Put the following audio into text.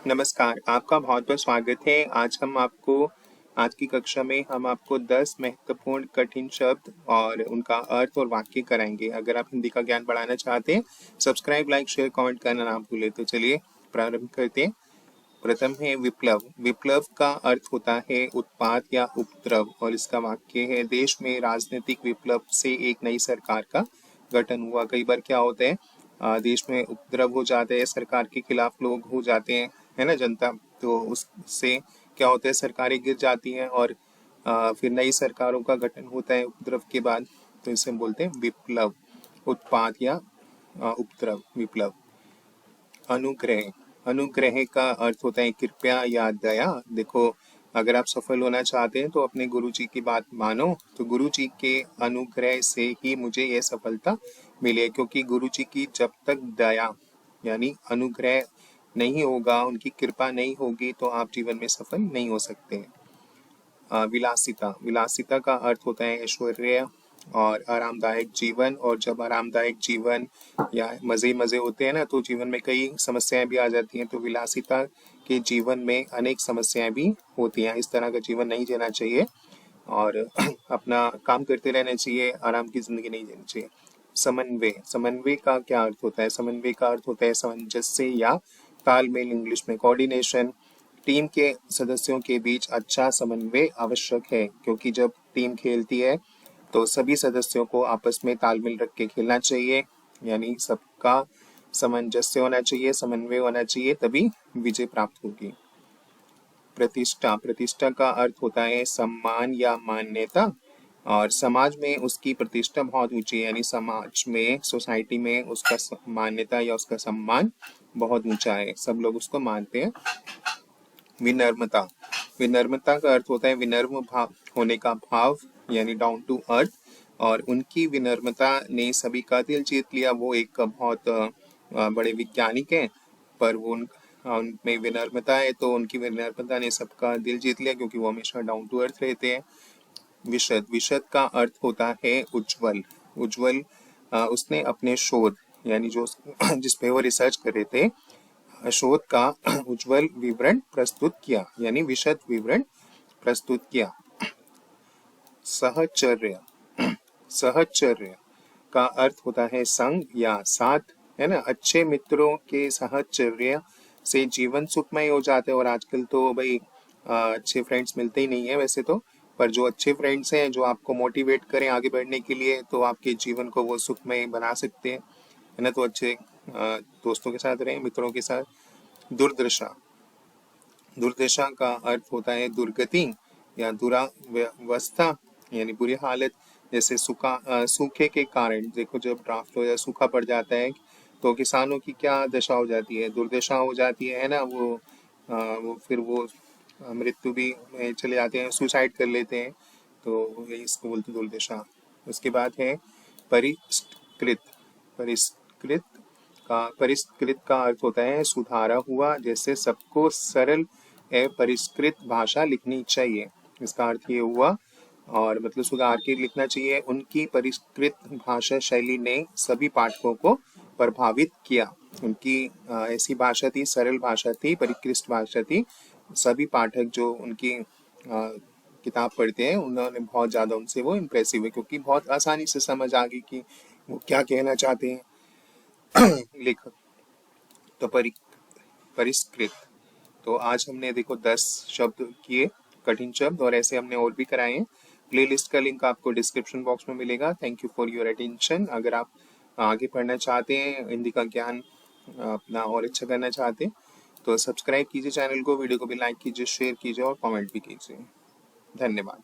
नमस्कार, आपका बहुत-बहुत स्वागत है। आज की कक्षा में हम आपको 10 महत्वपूर्ण कठिन शब्द और उनका अर्थ और वाक्य कराएंगे। अगर आप हिंदी का ज्ञान बढ़ाना चाहते हैं, सब्सक्राइब, लाइक, शेयर, कमेंट करना ना भूलें। तो चलिए प्रारंभ करते हैं। प्रथम है विप्लव। विप्लव का अर्थ होता है उत्पात या उपद्रव और इसका वाक्य है देश में राजनीतिक विप्लव से एक नई सरकार का गठन हुआ। कई बार क्या होता है, देश में उपद्रव हो जाते हैं, सरकार के खिलाफ लोग हो जाते हैं, है ना, जनता। तो उससे क्या होता है, सरकारें गिर जाती हैं और फिर नई सरकारों का गठन होता है उपद्रव के बाद। तो इसे हम बोलते हैं विप्लव, उत्पात या उपद्रव, विप्लव। अनुग्रह। अनुग्रह का अर्थ होता है कृपया या दया। देखो, अगर आप सफल होना चाहते हैं तो अपने गुरु जी की बात मानो। तो गुरु जी के अनुग्रह से ही मुझे यह सफलता मिली है, क्योंकि गुरु जी की जब तक दया यानी अनुग्रह नहीं होगा, उनकी कृपा नहीं होगी, तो आप जीवन में सफल नहीं हो सकते। विलासिता। विलासिता का अर्थ होता है ऐश्वर्य और आरामदायक जीवन। और जब आरामदायक जीवन या मजे मजे होते हैं ना, तो जीवन में कई समस्याएं भी आ जाती हैं। तो विलासिता के जीवन में अनेक समस्याएं भी होती हैं। इस तरह का जीवन नहीं जीना चाहिए और अपना काम करते रहना चाहिए, आराम की जिंदगी नहीं जीनी चाहिए। समन्वय। समन्वय का क्या अर्थ होता है? समन्वय का अर्थ होता है सामंजस्य या तालमेल, इंग्लिश में कोऑर्डिनेशन। टीम के सदस्यों के बीच अच्छा समन्वय आवश्यक है, क्योंकि जब टीम खेलती है तो सभी सदस्यों को आपस में तालमेल रख के खेलना चाहिए, यानी सबका सामंजस्य होना चाहिए, समन्वय होना चाहिए, तभी विजय प्राप्त होगी। प्रतिष्ठा। प्रतिष्ठा का अर्थ होता है सम्मान या मान्यता और समाज में उसकी प्रतिष्ठा बहुत ऊंची है, यानी समाज में, सोसाइटी में उसका मान्यता या उसका सम्मान बहुत ऊंचा है, सब लोग उसको मानते हैं। विनम्रता। विनम्रता का अर्थ होता है विनम्र भाव होने का भाव, यानी डाउन टू अर्थ। और उनकी विनम्रता ने सभी का दिल जीत लिया। वो एक बहुत बड़े वैज्ञानिक हैं, पर वो उनमें विनम्रता है, तो उनकी विनम्रता ने सबका दिल जीत लिया, क्योंकि वो हमेशा डाउन टू अर्थ रहते हैं। विशद। विशद का अर्थ होता है उज्जवल। उज्जवल उसने अपने शोध, यानी जो जिस पे वो रिसर्च कर रहे थे, शोध का उज्जवल विवरण प्रस्तुत किया, यानी विशद विवरण प्रस्तुत किया। सहचर्य। सहचर्य का अर्थ होता है संग या साथ, है ना। अच्छे मित्रों के सहचर्य से जीवन सुखमय हो जाते हैं। और आजकल तो भाई अच्छे फ्रेंड्स मिलते ही नहीं है वैसे तो, पर जो अच्छे फ्रेंड्स हैं, जो आपको मोटिवेट करें आगे बढ़ने के लिए, तो आपके जीवन को वो सुखमय बना सकते हैं, है ना। तो अच्छे दोस्तों के साथ रहें, मित्रों के साथ। दुर्दशा। दुर्दशा का अर्थ होता है दुर्गति या दुरावस्था, यानी बुरी हालत। जैसे सूखे के कारण, देखो जब ड्राफ्ट हो या सूखा पड़ जाता है तो किसानों की क्या दशा हो जाती है, दुर्दशा हो जाती है ना। वो फिर वो मृत्यु भी में चले जाते हैं, सुसाइड कर लेते हैं। तो यही इसको बोलते हैं दुर्दशा। उसके बाद है परिष्कृत। परिष्कृत का अर्थ होता है सुधारा हुआ, जैसे सबको सरल परिष्कृत भाषा लिखनी चाहिए, इसका अर्थ ये हुआ। और मतलब सुधार के लिखना चाहिए। उनकी परिष्कृत भाषा शैली ने सभी पाठकों को प्रभावित किया। उनकी ऐसी भाषा थी, सरल भाषा थी, परिष्कृत भाषा थी। सभी पाठक जो उनकी किताब पढ़ते हैं, उन्होंने बहुत ज़्यादा उनसे वो इम्प्रेसिव है, क्योंकि बहुत आसानी से समझ आ गई कि वो क्या कहना चाहते हैं लेखक। तो परिष्कृत। तो आज हमने देखो 10 शब्द किए, कठिन शब्द, और ऐसे हमने और भी कराए हैं। प्लेलिस्ट का लिंक आपको डिस्क्रिप्शन बॉक्स में मिलेगा। Thank you for your attention. अगर आप आगे पढ़ना चाहते हैं, हिंदी का ज्ञान अपना और अच्छा करना चाहते हैं, तो सब्सक्राइब कीजिए चैनल को, वीडियो को भी लाइक कीजिए, शेयर कीजिए और कमेंट भी कीजिए। धन्यवाद।